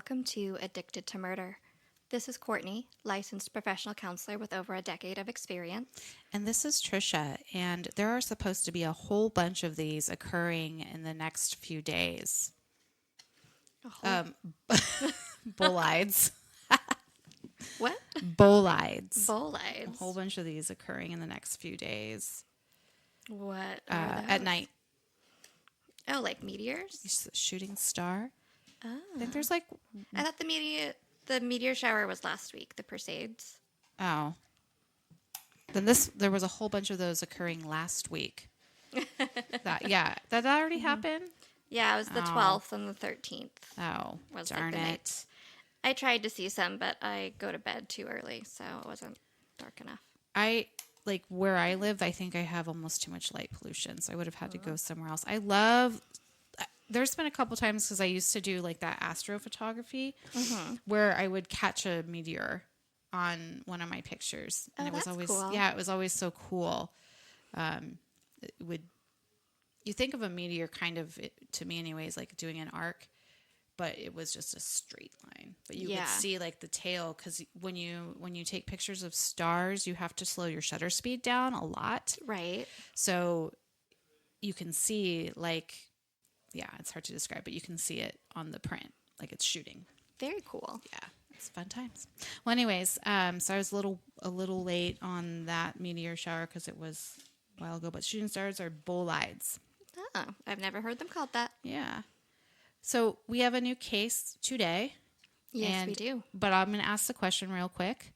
welcome to Addicted to Murder. This is Courtney, licensed professional counselor with over a decade of experience. And this is Trisha, and there are supposed to be a whole bunch of these occurring in the next few days. Bolides. What? Bolides. Bolides. A whole bunch of these occurring in the next few days. What? At night. Oh, like meteors? Shooting star. Oh. I think there's like... I thought the meteor shower was last week, the Perseids. Oh. Then there was a whole bunch of those occurring last week. That already happened? Yeah, it was the 12th and the 13th. Oh, was darn like the it. night. I tried to see some, but I go to bed too early, so it wasn't dark enough. Where I live, I think I have almost too much light pollution, so I would have had to go somewhere else. There's been a couple times because I used to do like that astrophotography where I would catch a meteor on one of my pictures. And Oh, it was that's always, cool. it was always so cool. You think of a meteor kind of, to me anyways, like doing an arc, but it was just a straight line. But you could see like the tail, because when you take pictures of stars, you have to slow your shutter speed down a lot. Right. So you can see it's hard to describe, but you can see it on the print, like it's shooting. Very cool. Yeah, it's fun times. Well, anyways, so I was a little late on that meteor shower because it was a while ago. But shooting stars are bolides. Oh, I've never heard them called that. Yeah. So we have a new case today. Yes, we do. But I'm going to ask the question real quick.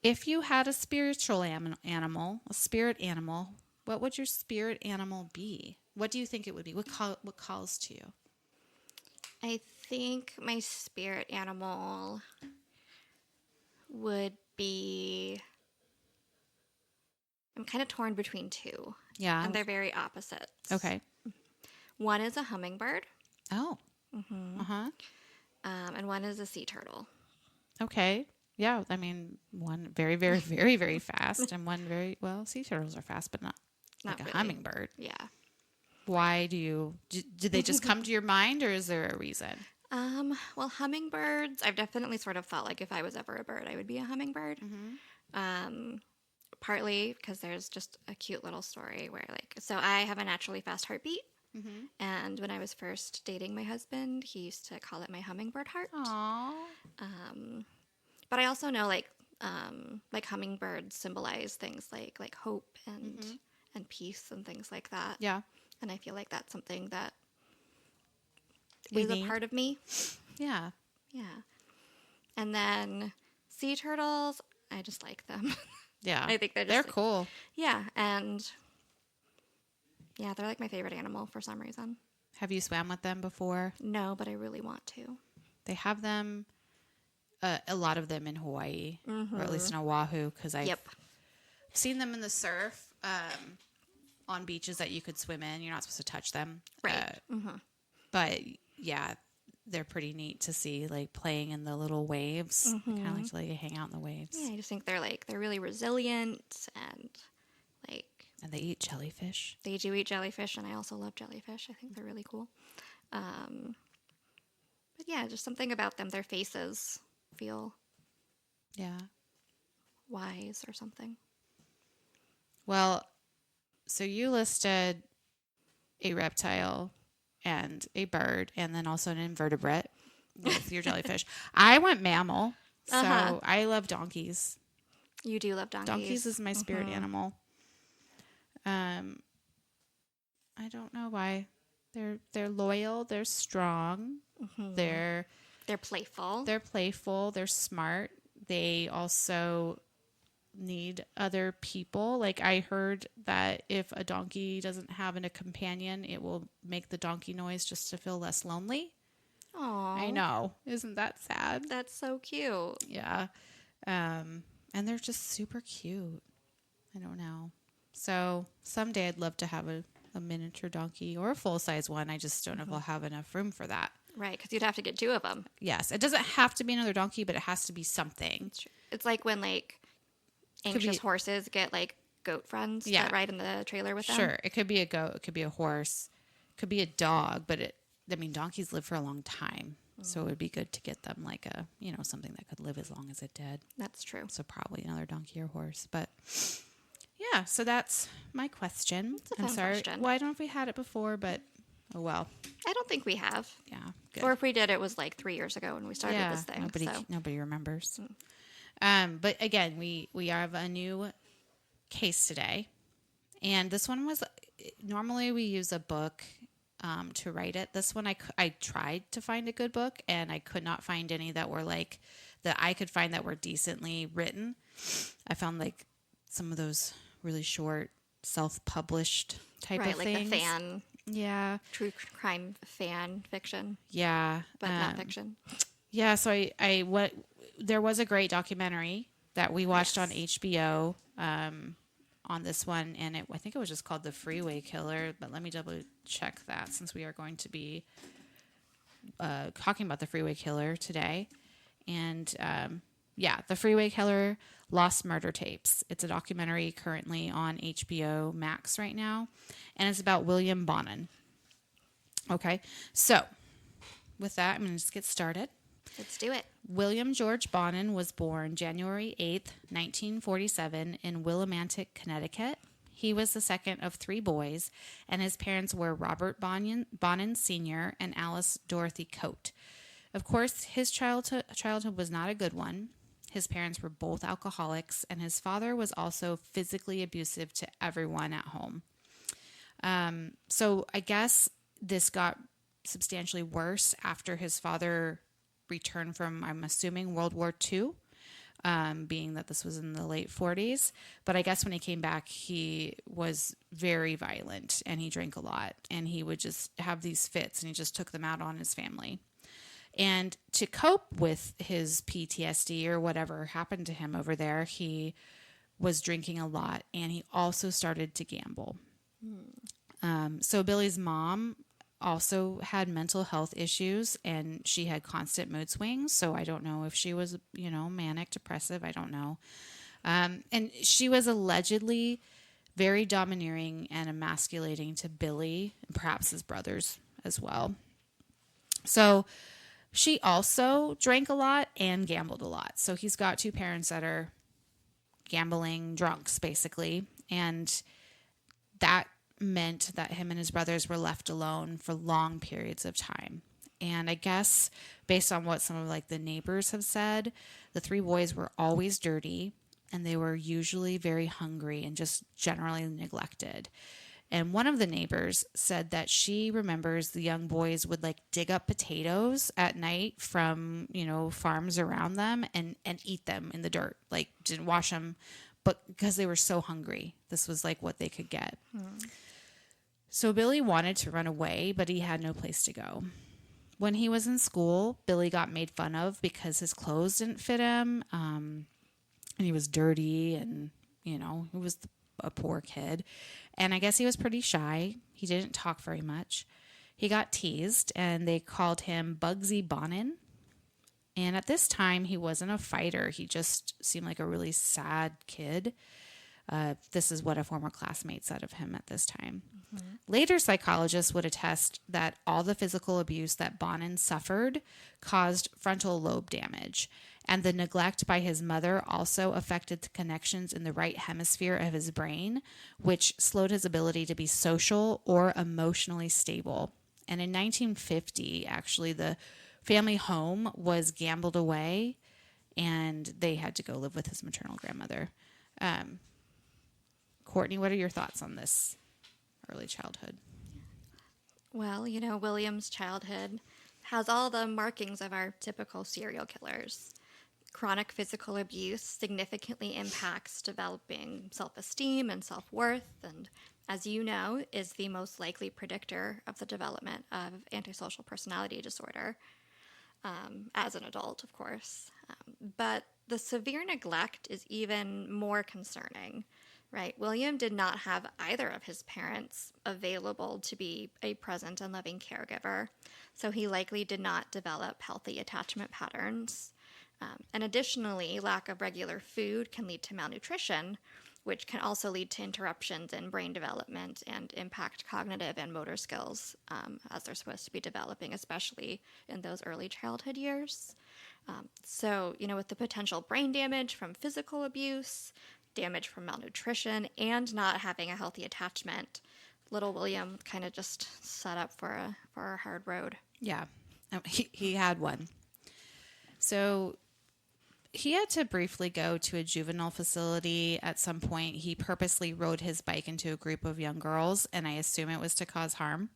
If you had a spiritual animal, a spirit animal, what would your spirit animal be? What do you think it would be? What calls to you? I think my spirit animal would be... I'm kind of torn between two. Yeah. And they're very opposites. Okay. One is a hummingbird. Oh. Mm-hmm. Uh-huh. And one is a sea turtle. Okay. Yeah. I mean, one very, very, very, very fast, and one very, sea turtles are fast, but not like really. A hummingbird. Yeah. Why did they just come to your mind, or is there a reason? Well, hummingbirds, I've definitely sort of felt like if I was ever a bird, I would be a hummingbird. Mm-hmm. Partly because there's just a cute little story where so I have a naturally fast heartbeat. Mm-hmm. And when I was first dating my husband, he used to call it my hummingbird heart. Aww. But I also know like hummingbirds symbolize things like hope and peace and things like that. Yeah. And I feel like that's something that We is need. a part of me. Yeah. Yeah. And then sea turtles, I just like them. Yeah. I think they're cool. Yeah. And yeah, they're like my favorite animal for some reason. Have you swam with them before? No, but I really want to. They have them, a lot of them in Hawaii, or at least in Oahu, because I've seen them in the surf on beaches that you could swim in. You're not supposed to touch them. Right. But yeah, they're pretty neat to see, like playing in the little waves. I kind of like to hang out in the waves. Yeah, I just think they're really resilient and And they eat jellyfish. They do eat jellyfish, and I also love jellyfish. I think they're really cool. But yeah, just something about them. Their faces feel wise or something. Well, so you listed a reptile and a bird, and then also an invertebrate with your jellyfish. I went mammal, so I love donkeys. You do love donkeys. Donkeys is my spirit animal. I don't know why. They're loyal. They're strong. They're playful. They're playful. They're smart. They also need other people. Like I heard that if a donkey doesn't have a companion, it will make the donkey noise just to feel less lonely. Aww. I know. Isn't that sad? That's so cute. Yeah. And they're just super cute. I don't know. So someday I'd love to have a miniature donkey or a full-size one. I just don't know if I'll have enough room for that. Right, because you'd have to get two of them. Yes. It doesn't have to be another donkey, but it has to be something. It's like when anxious horses get goat friends that ride in the trailer with them. Sure. It could be a goat. It could be a horse. It could be a dog. But donkeys live for a long time. So it would be good to get them like a, something that could live as long as it did. That's true. So probably another donkey or horse. But yeah, so that's my question. It's a I'm fun sorry. question. Well, I don't know if we had it before, but oh well. I don't think we have. Yeah. Good. Or if we did, it was like 3 years ago when we started this thing. Nobody remembers. But again, we have a new case today. And this one was, normally we use a book to write it. This one, I tried to find a good book, and I could not find any that were like, that I could find that were decently written. I found like some of those really short, self-published type of things. Right, like the fan. Yeah. True crime fan fiction. Yeah. But not fiction. Yeah, so there was a great documentary that we watched on HBO on this one, and I think it was just called The Freeway Killer, but let me double check that since we are going to be talking about the Freeway Killer today. And The Freeway Killer Lost Murder Tapes. It's a documentary currently on HBO Max right now, and it's about William Bonin. Okay, so with that, I'm going to just get started. Let's do it. William George Bonin was born January 8th, 1947 in Willimantic, Connecticut. He was the second of 3 boys, and his parents were Robert Bonin Sr. and Alice Dorothy Coate. Of course, his childhood was not a good one. His parents were both alcoholics, and his father was also physically abusive to everyone at home. So I guess this got substantially worse after his father returned from, I'm assuming, World War II, being that this was in the late 40s. But I guess when he came back, he was very violent, and he drank a lot, and he would just have these fits, and he just took them out on his family. And to cope with his PTSD or whatever happened to him over there, he was drinking a lot, and he also started to gamble. So Billy's mom also had mental health issues, and she had constant mood swings. So I don't know if she was, manic depressive. I don't know. And she was allegedly very domineering and emasculating to Billy, and perhaps his brothers as well. So she also drank a lot and gambled a lot. So he's got 2 parents that are gambling drunks, basically. And that meant that him and his brothers were left alone for long periods of time. And I guess based on what some of like the neighbors have said, the 3 boys were always dirty, and they were usually very hungry and just generally neglected. And one of the neighbors said that she remembers the young boys would like dig up potatoes at night from, farms around them and eat them in the dirt, like didn't wash them, but because they were so hungry, this was like what they could get. So Billy wanted to run away, but he had no place to go. When he was in school, Billy got made fun of because his clothes didn't fit him, and he was dirty, and, he was a poor kid. And I guess he was pretty shy. He didn't talk very much. He got teased, and they called him Bugsy Bonin. And at this time, he wasn't a fighter. He just seemed like a really sad kid. This is what a former classmate said of him at this time. Later, psychologists would attest that all the physical abuse that Bonin suffered caused frontal lobe damage, and the neglect by his mother also affected the connections in the right hemisphere of his brain, which slowed his ability to be social or emotionally stable. And in 1950, actually, the family home was gambled away, and they had to go live with his maternal grandmother. Courtney, what are your thoughts on this early childhood? Well, William's childhood has all the markings of our typical serial killers. Chronic physical abuse significantly impacts developing self-esteem and self-worth, and as you know, is the most likely predictor of the development of antisocial personality disorder as an adult, of course. But the severe neglect is even more concerning. Right. William did not have either of his parents available to be a present and loving caregiver, so he likely did not develop healthy attachment patterns. And additionally, lack of regular food can lead to malnutrition, which can also lead to interruptions in brain development and impact cognitive and motor skills as they're supposed to be developing, especially in those early childhood years. So, with the potential brain damage from physical abuse, damage from malnutrition, and not having a healthy attachment, little William kind of just set up for a hard road. Yeah, he had one. So he had to briefly go to a juvenile facility at some point. He purposely rode his bike into a group of young girls, and I assume it was to cause harm.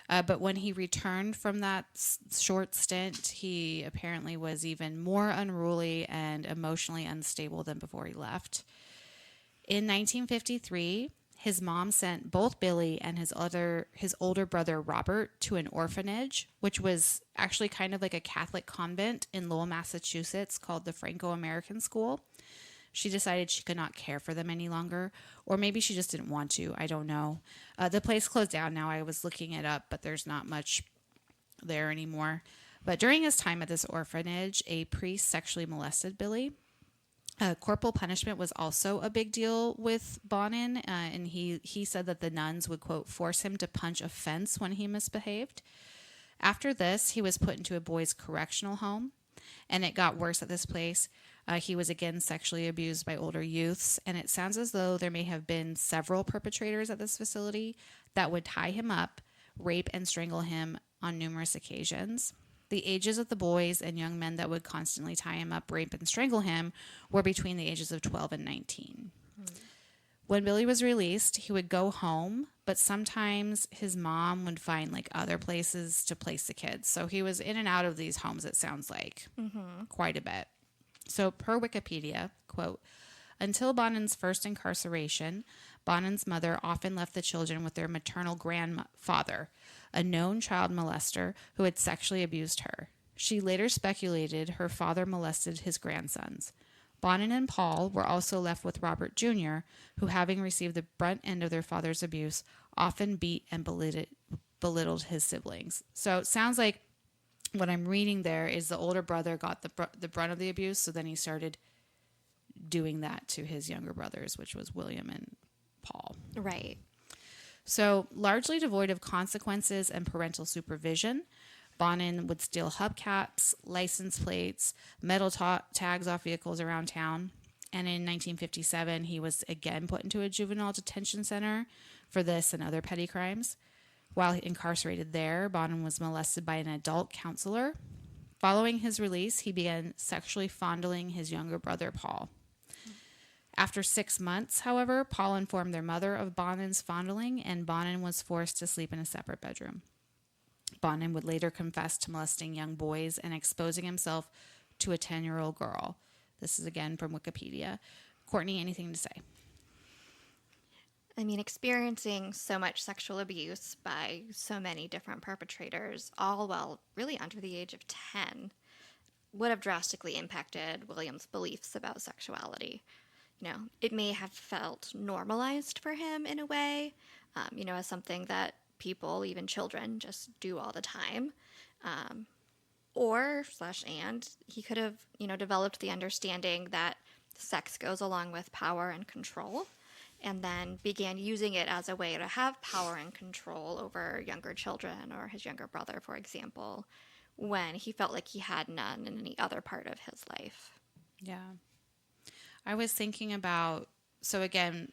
But when he returned from that short stint, he apparently was even more unruly and emotionally unstable than before he left. In 1953, his mom sent both Billy and his older brother Robert to an orphanage, which was actually kind of like a Catholic convent in Lowell, Massachusetts, called the Franco-American School. She decided she could not care for them any longer, or maybe she just didn't want to. I don't know. The place closed down now. I was looking it up, but there's not much there anymore. But during his time at this orphanage, a priest sexually molested Billy. Corporal punishment was also a big deal with Bonin, and he said that the nuns would, quote, force him to punch a fence when he misbehaved. After this, he was put into a boys' correctional home, and it got worse at this place. He was again sexually abused by older youths, and it sounds as though there may have been several perpetrators at this facility that would tie him up, rape, and strangle him on numerous occasions. The ages of the boys and young men that would constantly tie him up, rape, and strangle him were between the ages of 12 and 19. When Billy was released, he would go home, but sometimes his mom would find like other places to place the kids. So he was in and out of these homes, it sounds like, quite a bit. So per Wikipedia, quote, until Bonin's first incarceration, Bonin's mother often left the children with their maternal grandfather, a known child molester who had sexually abused her. She later speculated her father molested his grandsons. Bonin and Paul were also left with Robert Jr., who, having received the brunt end of their father's abuse, often beat and belittled his siblings. So it sounds like what I'm reading there is the older brother got the brunt of the abuse, so then he started doing that to his younger brothers, which was William and Paul. Right. So largely devoid of consequences and parental supervision, Bonin would steal hubcaps, license plates, metal tags off vehicles around town. And in 1957, he was again put into a juvenile detention center for this and other petty crimes. While incarcerated there, Bonin was molested by an adult counselor. Following his release, he began sexually fondling his younger brother, Paul. After 6 months, however, Paul informed their mother of Bonin's fondling, and Bonin was forced to sleep in a separate bedroom. Bonin would later confess to molesting young boys and exposing himself to a 10-year-old girl. This is again from Wikipedia. Courtney, anything to say? I mean, experiencing so much sexual abuse by so many different perpetrators, all while really under the age of 10, would have drastically impacted William's beliefs about sexuality. It may have felt normalized for him in a way, as something that people, even children, just do all the time. And he could have, developed the understanding that sex goes along with power and control, and then began using it as a way to have power and control over younger children or his younger brother, for example, when he felt like he had none in any other part of his life. Yeah. I was thinking about, so again,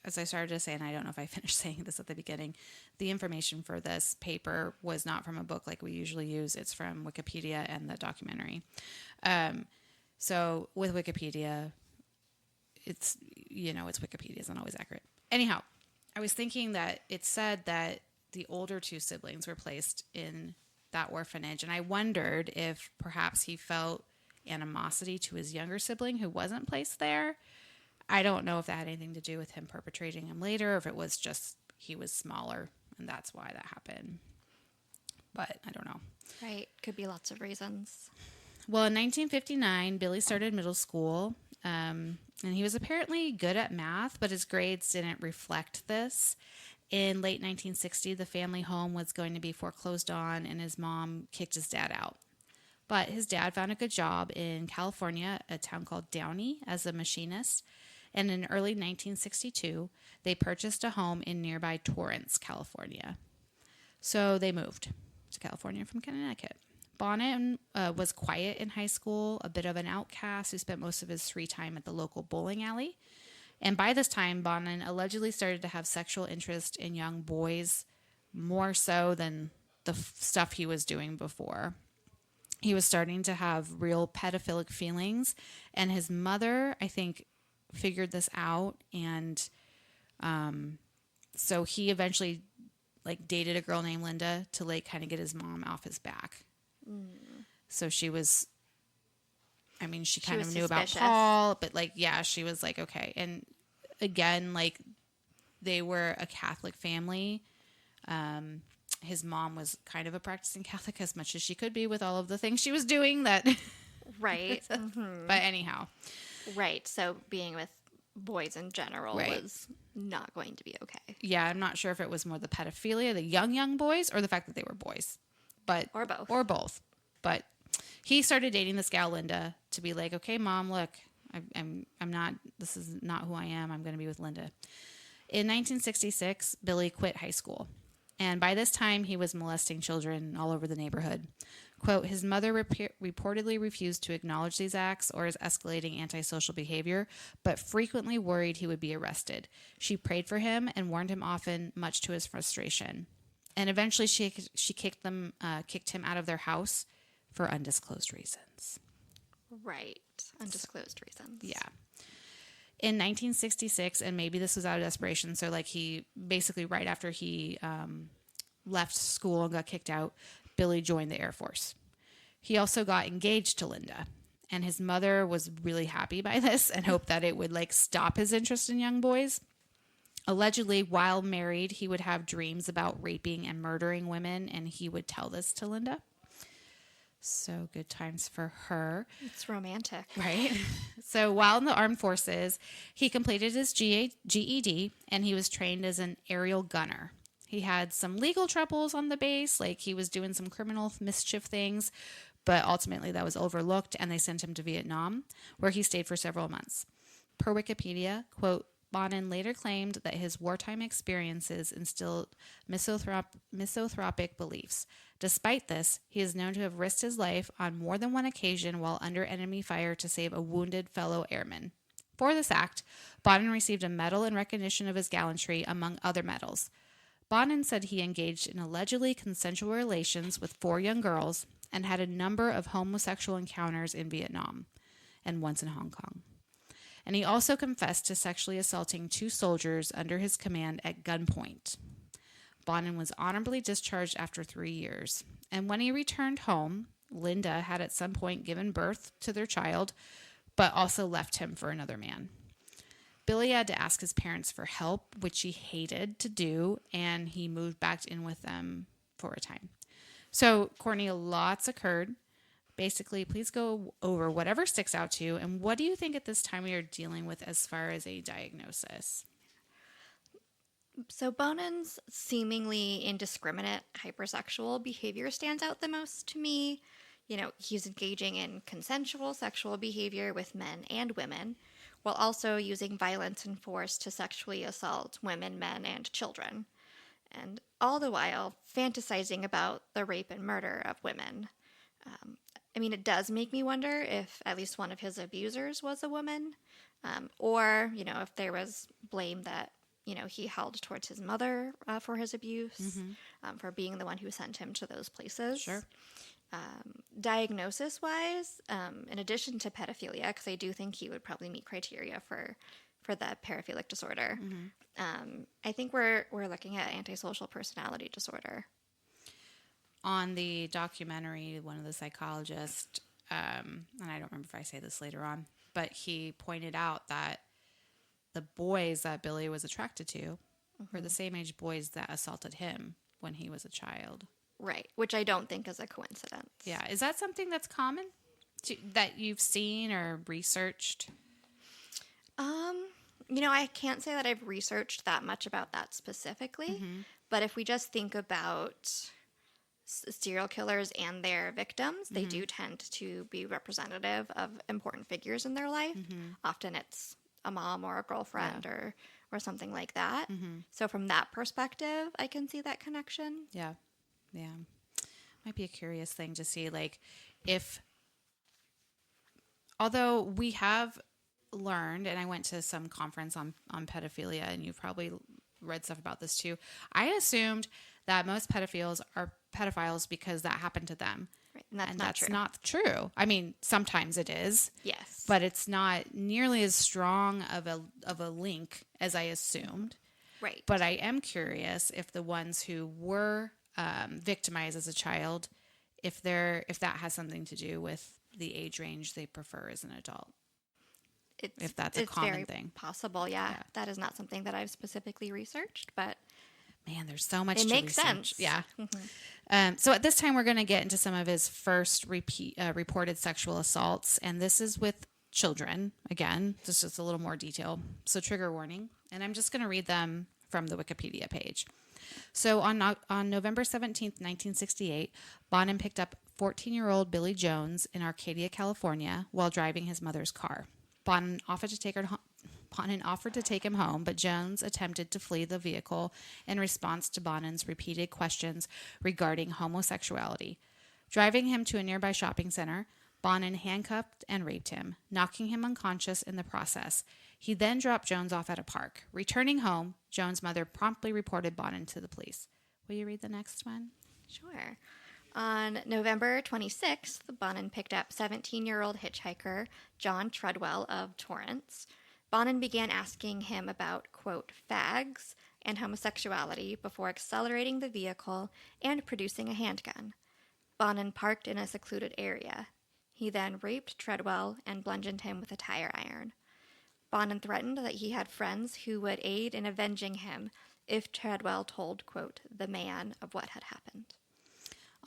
as I started to say, and I don't know if I finished saying this at the beginning, the information for this paper was not from a book like we usually use. It's from Wikipedia and the documentary. So with Wikipedia, it's Wikipedia isn't always accurate. Anyhow, I was thinking that it said that the older two siblings were placed in that orphanage, and I wondered if perhaps he felt animosity to his younger sibling who wasn't placed there. I don't know if that had anything to do with him perpetrating him later, or if it was just he was smaller and that's why that happened. But I don't know. Right. Could be lots of reasons. Well, in 1959, Billy started middle school, and he was apparently good at math, but his grades didn't reflect this. In late 1960, the family home was going to be foreclosed on, and his mom kicked his dad out. But his dad found a good job in California, a town called Downey, as a machinist. And in early 1962, they purchased a home in nearby Torrance, California. So they moved to California from Connecticut. Bonin was quiet in high school, a bit of an outcast who spent most of his free time at the local bowling alley. And by this time, Bonin allegedly started to have sexual interest in young boys more so than the stuff he was doing before. He was starting to have real pedophilic feelings, and his mother, I think, figured this out, and so he eventually dated a girl named Linda to kind of get his mom off his back. So she was, she kind of knew suspicious about Paul, but she was okay. And again, they were a Catholic family. His mom was kind of a practicing Catholic as much as she could be with all of the things she was doing that. Right. But anyhow. Right. So being with boys in general was not going to be okay. Yeah. I'm not sure if it was more the pedophilia, the young boys, or the fact that they were boys, or both. Or both. But he started dating this gal, Linda, to be like, okay, mom, look, I'm not, this is not who I am. I'm going to be with Linda. In 1966, Billy quit high school. And by this time, he was molesting children all over the neighborhood. Quote, his mother reportedly refused to acknowledge these acts or his escalating antisocial behavior, but frequently worried he would be arrested. She prayed for him and warned him often, much to his frustration. And eventually she kicked him out of their house for undisclosed reasons. Right. Undisclosed reasons. Yeah. In 1966, and maybe this was out of desperation, so he basically right after he left school and got kicked out, Billy joined the Air Force. He also got engaged to Linda, and his mother was really happy by this and hoped that it would stop his interest in young boys. Allegedly, while married, he would have dreams about raping and murdering women, and he would tell this to Linda. So good times for her. It's romantic. Right? So while in the armed forces, he completed his GED, and he was trained as an aerial gunner. He had some legal troubles on the base, he was doing some criminal mischief things, but ultimately that was overlooked, and they sent him to Vietnam, where he stayed for several months. Per Wikipedia, quote, Bonin later claimed that his wartime experiences instilled misanthropic beliefs. Despite this, he is known to have risked his life on more than one occasion while under enemy fire to save a wounded fellow airman. For this act, Bonin received a medal in recognition of his gallantry, among other medals. Bonin said he engaged in allegedly consensual relations with 4 young girls and had a number of homosexual encounters in Vietnam and once in Hong Kong. And he also confessed to sexually assaulting 2 soldiers under his command at gunpoint. Bonin was honorably discharged after 3 years. And when he returned home, Linda had at some point given birth to their child, but also left him for another man. Billy had to ask his parents for help, which he hated to do, and he moved back in with them for a time. So, Courtney, lots occurred. Basically, please go over whatever sticks out to you, and what do you think at this time we are dealing with as far as a diagnosis? So Bonin's seemingly indiscriminate hypersexual behavior stands out the most to me. He's engaging in consensual sexual behavior with men and women, while also using violence and force to sexually assault women, men, and children. And all the while fantasizing about the rape and murder of women. It does make me wonder if at least one of his abusers was a woman, or, if there was blame that, he held towards his mother for his abuse, for being the one who sent him to those places. Sure. Diagnosis-wise, in addition to pedophilia, because I do think he would probably meet criteria for the paraphilic disorder, I think we're looking at antisocial personality disorder. On the documentary, one of the psychologists, and I don't remember if I say this later on, but he pointed out that the boys that Billy was attracted to were the same age boys that assaulted him when he was a child. Right, which I don't think is a coincidence. Yeah. Is that something that's common that you've seen or researched? I can't say that I've researched that much about that specifically, but if we just think about serial killers and their victims, they do tend to be representative of important figures in their life. Often it's a mom or a girlfriend or something like that. So from that perspective, I can see that connection. Yeah. Yeah. Might be a curious thing to see, like, if, although we have learned, and I went to some conference on pedophilia, and you've probably read stuff about this too. I assumed that most pedophiles are pedophiles because that happened to them. Right. And that's not true. I mean, sometimes it is. Yes. But it's not nearly as strong of a link as I assumed. Right. But I am curious if the ones who were victimized as a child, if that has something to do with the age range they prefer as an adult. If that's a common very thing. Possible, yeah. That is not something that I've specifically researched, but man, there's so much. It to makes research. sense. Yeah. So at this time, we're going to get into some of his first reported sexual assaults, and this is with children. Again, this is a little more detail. So trigger warning, and I'm just going to read them from the Wikipedia page. So on November 17th, 1968, Bonin picked up 14-year-old Billy Jones in Arcadia, California, while driving his mother's car. Bonin offered to take him home, but Jones attempted to flee the vehicle in response to Bonin's repeated questions regarding homosexuality. Driving him to a nearby shopping center, Bonin handcuffed and raped him, knocking him unconscious in the process. He then dropped Jones off at a park. Returning home, Jones' mother promptly reported Bonin to the police. Will you read the next one? Sure. On November 26th, Bonin picked up 17-year-old hitchhiker John Treadwell of Torrance. Bonin began asking him about, quote, fags and homosexuality before accelerating the vehicle and producing a handgun. Bonin parked in a secluded area. He then raped Treadwell and bludgeoned him with a tire iron. Bonin threatened that he had friends who would aid in avenging him if Treadwell told, quote, the man of what had happened.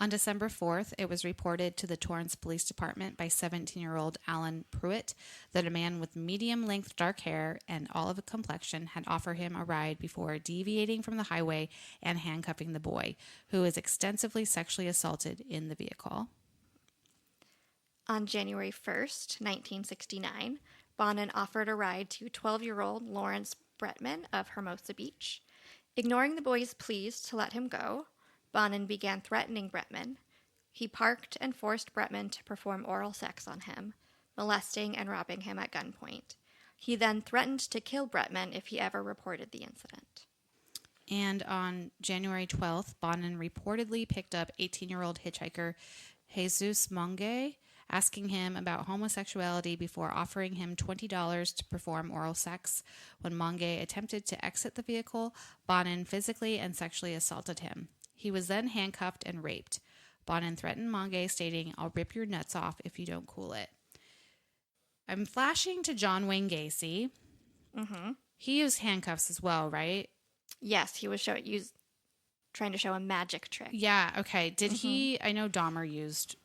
On December 4th, it was reported to the Torrance Police Department by 17-year-old Alan Pruitt that a man with medium-length dark hair and olive complexion had offered him a ride before deviating from the highway and handcuffing the boy, who was extensively sexually assaulted in the vehicle. On January 1st, 1969, Bonin offered a ride to 12-year-old Lawrence Bretman of Hermosa Beach. Ignoring the boy's pleas to let him go, Bonin began threatening Bretman. He parked and forced Bretman to perform oral sex on him, molesting and robbing him at gunpoint. He then threatened to kill Bretman if he ever reported the incident. And on January 12th, Bonin reportedly picked up 18-year-old hitchhiker Jesus Monge, asking him about homosexuality before offering him $20 to perform oral sex. When Monge attempted to exit the vehicle, Bonin physically and sexually assaulted him. He was then handcuffed and raped. Bonin threatened Monge, stating, "I'll rip your nuts off if you don't cool it." I'm flashing to John Wayne Gacy. Mm-hmm. He used handcuffs as well, right? Yes, he was trying to show a magic trick. Yeah, okay. Did he... I know Dahmer used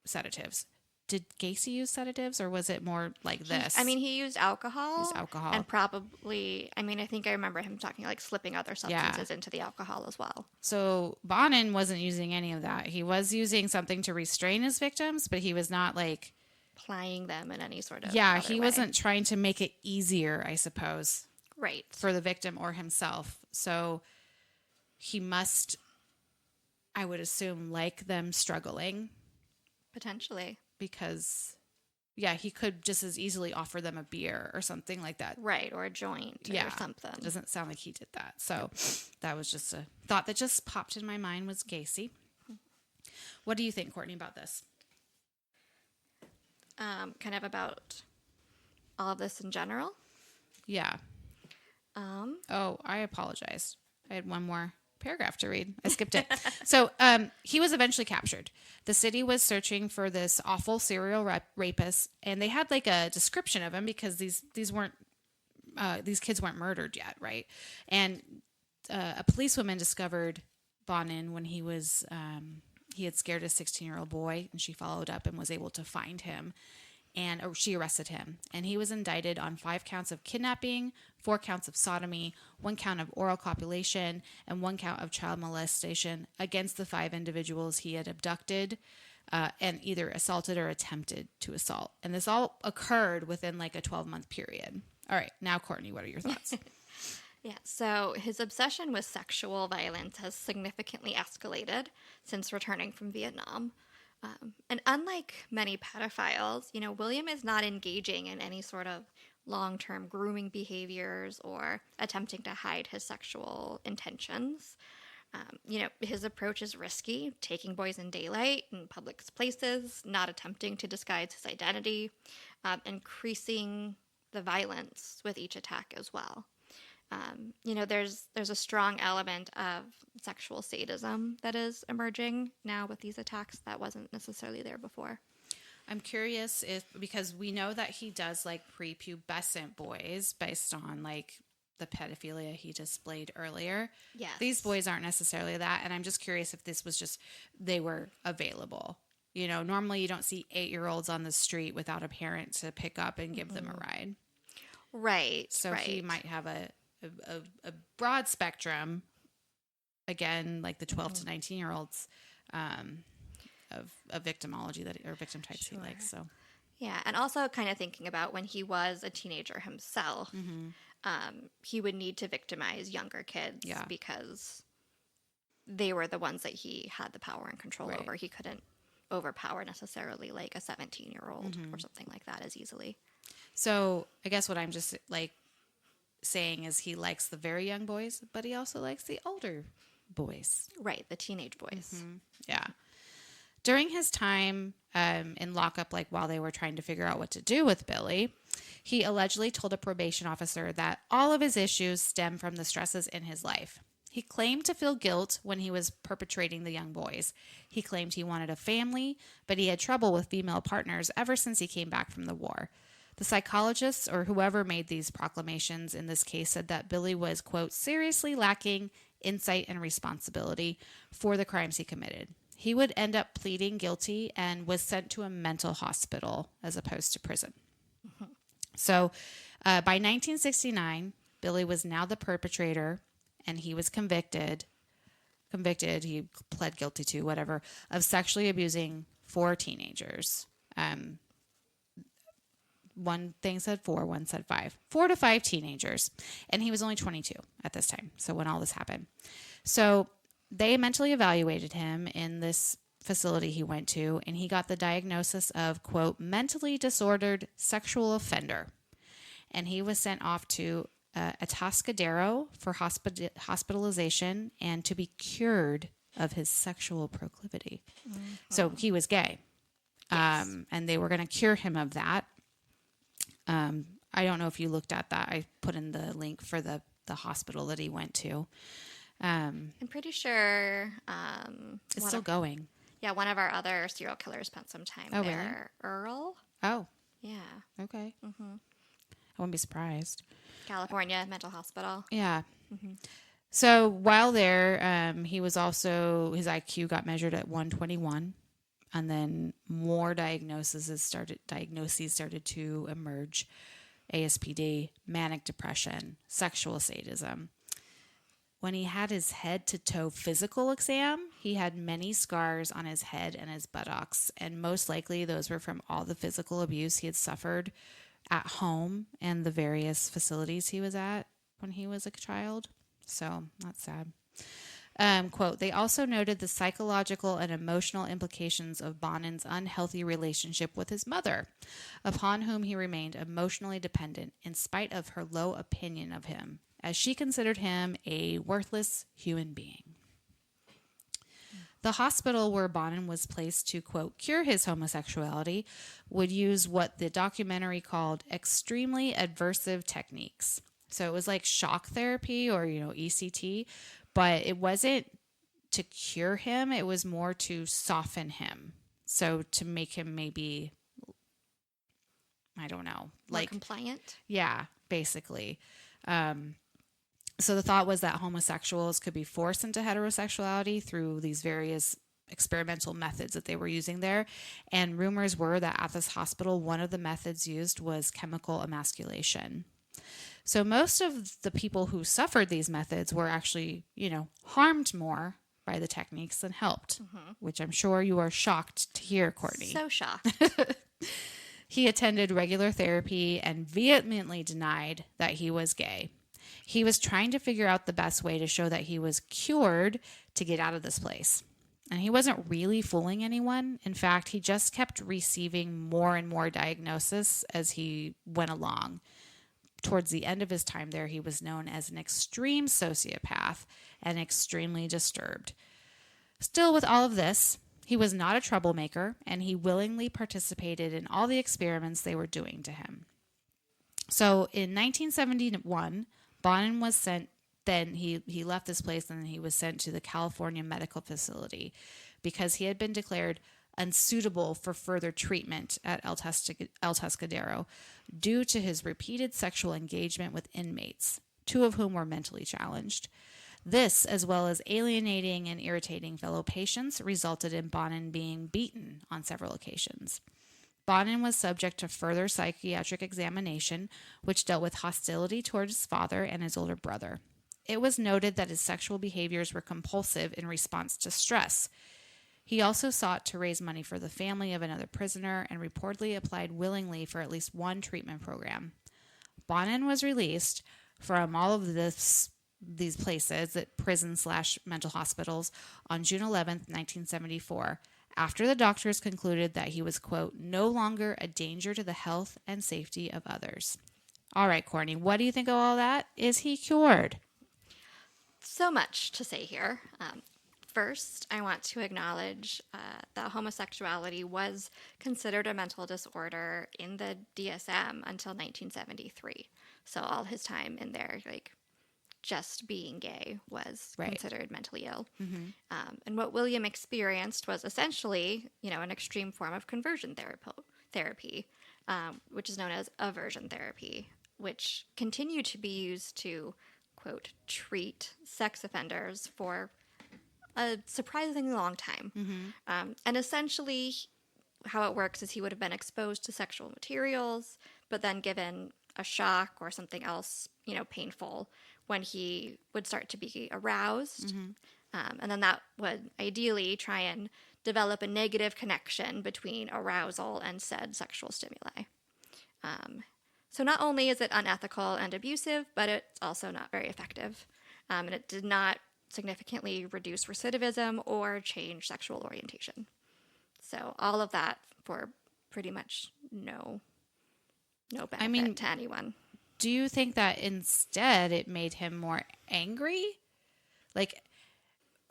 sedatives. Did Gacy use sedatives, or was it more like this? He used alcohol. And probably, I think I remember him talking like slipping other substances into the alcohol as well. So Bonin wasn't using any of that. He was using something to restrain his victims, but he was not like... plying them in any sort of he wasn't trying to make it easier, I suppose. Right. For the victim or himself. So he must, I would assume, like them struggling. Potentially. Because, yeah, he could just as easily offer them a beer or something like that. Right, or a joint or something. It doesn't sound like he did that. So that was just a thought that just popped in my mind was Gacy. What do you think, Courtney, about this? Kind of about all of this in general? Yeah. I apologize. I had one more paragraph to read. I skipped it. So he was eventually captured. The city was searching for this awful serial rapist, and they had like a description of him because these kids weren't murdered yet, right? And a policewoman discovered Bonin when he had scared a 16-year-old boy, and she followed up and was able to find him. And she arrested him. And he was indicted on 5 counts of kidnapping, 4 counts of sodomy, 1 count of oral copulation, and 1 count of child molestation against the 5 individuals he had abducted. and either assaulted or attempted to assault. And this all occurred within like a 12-month period. All right, now, Courtney, what are your thoughts? Yeah, so his obsession with sexual violence has significantly escalated since returning from Vietnam. And unlike many pedophiles, William is not engaging in any sort of long term grooming behaviors or attempting to hide his sexual intentions. His approach is risky, taking boys in daylight in public places, not attempting to disguise his identity, increasing the violence with each attack as well. There's a strong element of sexual sadism that is emerging now with these attacks that wasn't necessarily there before. I'm curious because we know that he does like prepubescent boys based on like the pedophilia he displayed earlier. Yes. These boys aren't necessarily that. And I'm just curious if this was just, they were available. Normally you don't see 8-year-olds on the street without a parent to pick up and give them a ride. Right. So right. he might have a broad spectrum, again, like the 12 to 19-year-olds of victimology or victim types he likes. So, yeah, and also kind of thinking about when he was a teenager himself, he would need to victimize younger kids because they were the ones that he had the power and control over. He couldn't overpower necessarily like a 17-year-old or something like that as easily. So I guess what I'm just like saying is he likes the very young boys, but he also likes the older boys. Right, the teenage boys. Mm-hmm. Yeah. During his time in lockup, like while they were trying to figure out what to do with Billy, he allegedly told a probation officer that all of his issues stem from the stresses in his life. He claimed to feel guilt when he was perpetrating the young boys. He claimed he wanted a family, but he had trouble with female partners ever since he came back from the war. The psychologists or whoever made these proclamations in this case said that Billy was, quote, seriously lacking insight and responsibility for the crimes he committed. He would end up pleading guilty and was sent to a mental hospital as opposed to prison. Mm-hmm. So by 1969, Billy was now the perpetrator and he was convicted, he pled guilty to whatever, of sexually abusing 4 teenagers. One thing said 4, one said 5. 4 to 5 teenagers. And he was only 22 at this time. So when all this happened. So they mentally evaluated him in this facility he went to, and he got the diagnosis of, quote, mentally disordered sexual offender. And he was sent off to Atascadero for hospitalization and to be cured of his sexual proclivity. Mm-hmm. So he was gay. Yes. And they were going to cure him of that. I don't know if you looked at that. I put in the link for the hospital that he went to. I'm pretty sure it's still going. Yeah, one of our other serial killers spent some time there. Really? Earl? Oh. Yeah. Okay. Mm-hmm. I wouldn't be surprised. California Mental Hospital. Yeah. Mm-hmm. So while there, he was also, his IQ got measured at 121. And then more diagnoses started to emerge. ASPD, manic depression, sexual sadism. When he had his head to toe physical exam, he had many scars on his head and his buttocks. And most likely those were from all the physical abuse he had suffered at home and the various facilities he was at when he was a child. So that's sad. Quote, they also noted the psychological and emotional implications of Bonin's unhealthy relationship with his mother, upon whom he remained emotionally dependent in spite of her low opinion of him, as she considered him a worthless human being. The hospital where Bonin was placed to, quote, cure his homosexuality would use what the documentary called extremely aversive techniques. So it was like shock therapy or, ECT, but it wasn't to cure him. It was more to soften him. So to make him maybe, I don't know. More compliant? Yeah, basically. So the thought was that homosexuals could be forced into heterosexuality through these various experimental methods that they were using there. And rumors were that at this hospital, one of the methods used was chemical emasculation. So most of the people who suffered these methods were actually, harmed more by the techniques and helped, which I'm sure you are shocked to hear, Courtney. So shocked. He attended regular therapy and vehemently denied that he was gay. He was trying to figure out the best way to show that he was cured to get out of this place. And he wasn't really fooling anyone. In fact, he just kept receiving more and more diagnosis as he went along. Towards the end of his time there, he was known as an extreme sociopath and extremely disturbed. Still, with all of this, he was not a troublemaker, and he willingly participated in all the experiments they were doing to him. So in 1971, Bonin was sent, then he left this place and he was sent to the California Medical Facility because he had been declared unsuitable for further treatment at El Tuscadero due to his repeated sexual engagement with inmates, 2 of whom were mentally challenged. This, as well as alienating and irritating fellow patients, resulted in Bonin being beaten on several occasions. Bonin was subject to further psychiatric examination, which dealt with hostility toward his father and his older brother. It was noted that his sexual behaviors were compulsive in response to stress. He also sought to raise money for the family of another prisoner and reportedly applied willingly for at least one treatment program. Bonin was released from all of these places at prison/mental hospitals on June 11th, 1974, after the doctors concluded that he was, quote, no longer a danger to the health and safety of others. All right, Courtney, what do you think of all that? Is he cured? So much to say here. First, I want to acknowledge that homosexuality was considered a mental disorder in the DSM until 1973. So all his time in there, like, just being gay was considered mentally ill. And what William experienced was essentially, an extreme form of conversion therapy, which is known as aversion therapy, which continued to be used to, quote, treat sex offenders for a surprisingly long time. And essentially how it works is he would have been exposed to sexual materials, but then given a shock or something else, painful, when he would start to be aroused. And then that would ideally try and develop a negative connection between arousal and said sexual stimuli. So not only is it unethical and abusive, but it's also not very effective. And it did not significantly reduce recidivism or change sexual orientation. So all of that for pretty much no benefit to anyone. Do you think that instead it made him more angry? Like,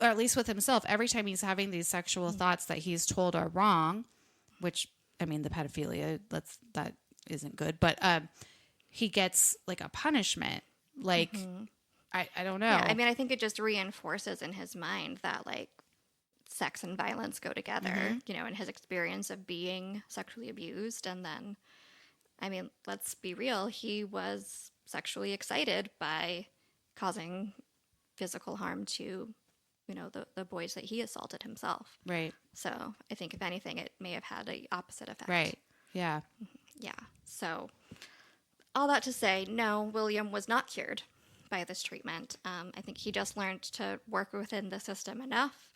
or at least with himself, every time he's having these sexual thoughts that he's told are wrong, which, the pedophilia, that isn't good, but he gets like a punishment. Like, I don't know. Yeah, I think it just reinforces in his mind that, like, sex and violence go together, in his experience of being sexually abused. And then, let's be real, he was sexually excited by causing physical harm to, the boys that he assaulted himself. Right. So I think, if anything, it may have had the opposite effect. Right. Yeah. Yeah. So all that to say, no, William was not cured by this treatment. I think he just learned to work within the system enough,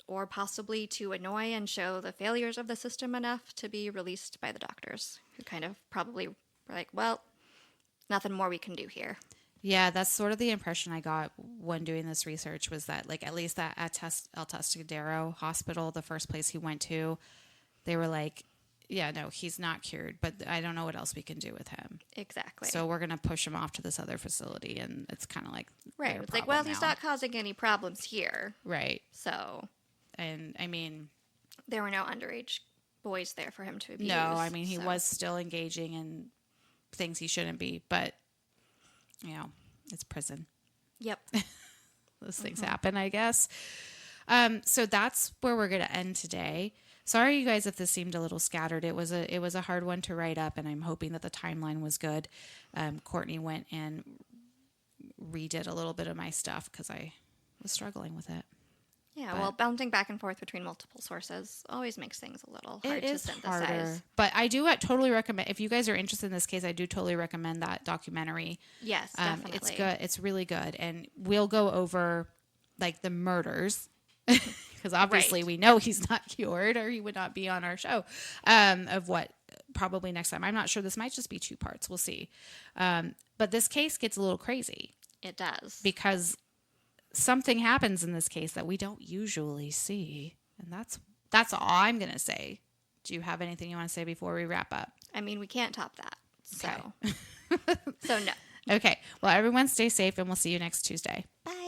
or possibly to annoy and show the failures of the system enough to be released by the doctors, who kind of probably were like, well, nothing more we can do here. Yeah, that's sort of the impression I got when doing this research, was that, like, at least at El Tuscadero Hospital, the first place he went to, they were like, yeah, no, he's not cured, but I don't know what else we can do with him. Exactly. So we're going to push him off to this other facility, and it's kind of like, right. It's like, well, he's not causing any problems here. Right. So. And, there were no underage boys there for him to abuse. No, he was still engaging in things he shouldn't be, but, it's prison. Yep. Those things happen, I guess. So that's where we're going to end today. Sorry, you guys, if this seemed a little scattered. It was a hard one to write up, and I'm hoping that the timeline was good. Courtney went and redid a little bit of my stuff because I was struggling with it. Yeah, well, bouncing back and forth between multiple sources always makes things a little hard to synthesize. Harder. But I do totally recommend, if you guys are interested in this case, I do totally recommend that documentary. Yes, definitely. It's good. It's really good. And we'll go over, like, the murders because obviously Right. we know he's not cured or he would not be on our show, of what probably next time. I'm not sure. This might just be 2 parts. We'll see. But this case gets a little crazy It does. because something happens in this case that we don't usually see. And that's all I'm going to say. Do you have anything you want to say before we wrap up? I mean, we can't top that. So, Okay. so no. Okay. Well, everyone stay safe and we'll see you next Tuesday. Bye.